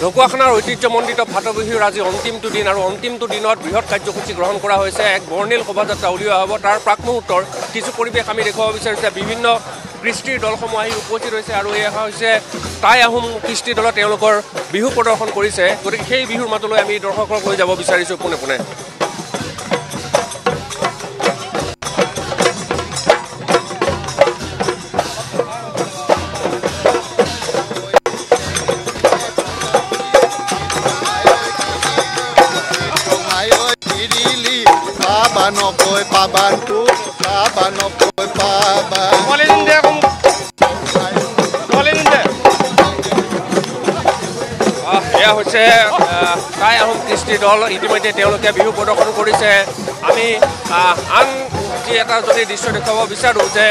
ঢকুৱাখানাৰ ঐতিহ্যমণ্ডিত ফাটবিহুৰ আজি অন্তিমটো দিন আৰু অন্তিমটো দিনত বৃহৎ কাৰ্যসূচী গ্ৰহণ কৰা হৈছে। এক বৰ্ণিল শোভাযাত্ৰা উলিওৱা হ'ব। তাৰ প্ৰাক মুহূৰ্তৰ কিছু পৰিৱেশ আমি দেখুৱাব বিচাৰিছোঁ। বিভিন্ন কৃষ্টিৰ দলসমূহ আহি উপস্থিত হৈছে আৰু এয়া হৈছে টাই আহোম কৃষ্টি দলত তেওঁলোকৰ বিহু প্ৰদৰ্শন কৰিছে। গতিকে সেই বিহুৰ মাজলৈ আমি দৰ্শকক লৈ যাব বিচাৰিছোঁ পোনে পোনে। Nokoi pabantu, nokoi paban. এয়া হৈছে টাই আহোম কৃষ্টি দল। ইতিমধ্যে তেওঁলোকে বিহু প্ৰদৰ্শন কৰিছে। আমি আন যি এটা যদি দৃশ্য দেখুৱাব বিচাৰোঁ যে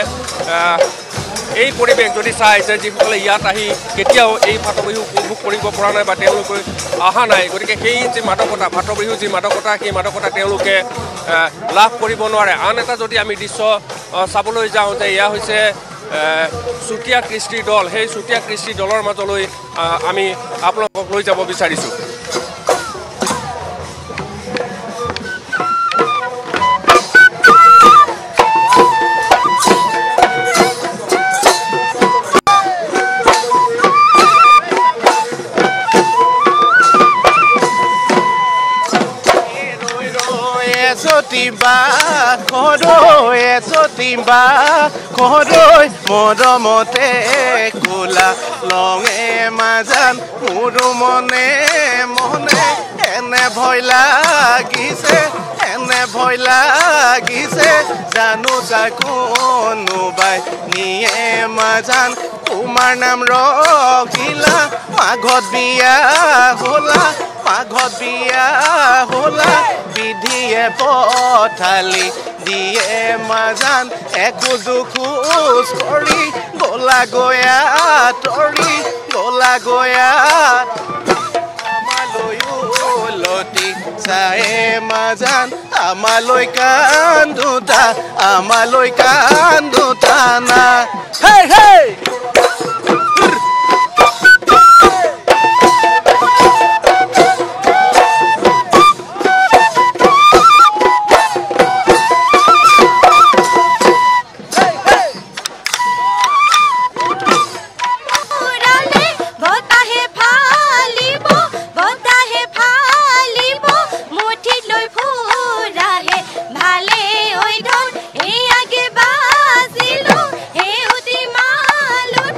এই পৰিৱেশ যদি চাই যে যিসকলে ইয়াত আহি কেতিয়াও এই ফাটবিহু উপভোগ কৰিব পৰা নাই বা তেওঁলোকে অহা নাই, গতিকে সেই যি মাদকতা ফাটবিহু যি মাদকতা সেই মাদকতা তেওঁলোকে লাভ কৰিব নোৱাৰে। আন এটা যদি আমি দৃশ্য চাবলৈ যাওঁ যে এয়া হৈছে চুতীয়া কৃষ্টি দল। সেই চুতীয়া কৃষ্টি দলৰ মাজলৈ আমি আপোনালোকক লৈ যাব বিচাৰিছোঁ। Timba koroi modomote kula longe mazan murumone mone ene bhoy lagise janu sakunu bai niye mazan umar nam rokila maghot biya hola bidhiye pothali দিয়ে মাজান একোজু খোজ কৰি গোলা গয়া আমালৈ উলটি চায়ে মাজান আমালৈ কান্দুতা না হেই হেই ভালে ওই ধন এই আগে বাজিলো হে উদি মালুত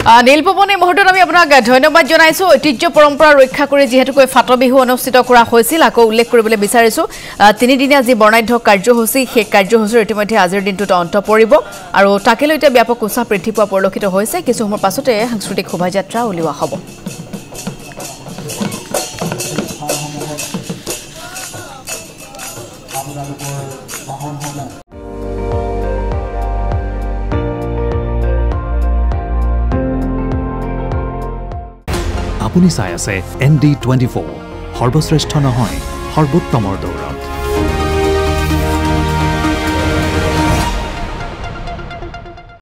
নীলপৱন এই মুহূৰ্তত আমি আপোনাক ধন্যবাদ জনাইছো ঐতিহ্য পৰম্পৰা ৰক্ষা কৰি যেহেতুকৈ ফাট বিহু অনুষ্ঠিত কৰা হৈছিল আকৌ উল্লেখ কৰিবলৈ বিচাৰিছো তিনিদিনীয়া যি বৰ্ণাঢ্য কাৰ্যসূচী সেই কাৰ্যসূচীৰ ইতিমধ্যে আজিৰ দিনটোত অন্ত পৰিব আৰু তাকে লৈ ব্যাপক উৎসাহ বৃদ্ধি পোৱা পৰিলক্ষিত হৈছে কিছু সময়ৰ পাছতে সাংস্কৃতিক শোভাযাত্ৰা উলিওৱা হ'ব আপুনি চাই আছে ND24 সৰ্বশ্ৰেষ্ঠ নহয় সৰ্বোত্তমৰ দৌৰ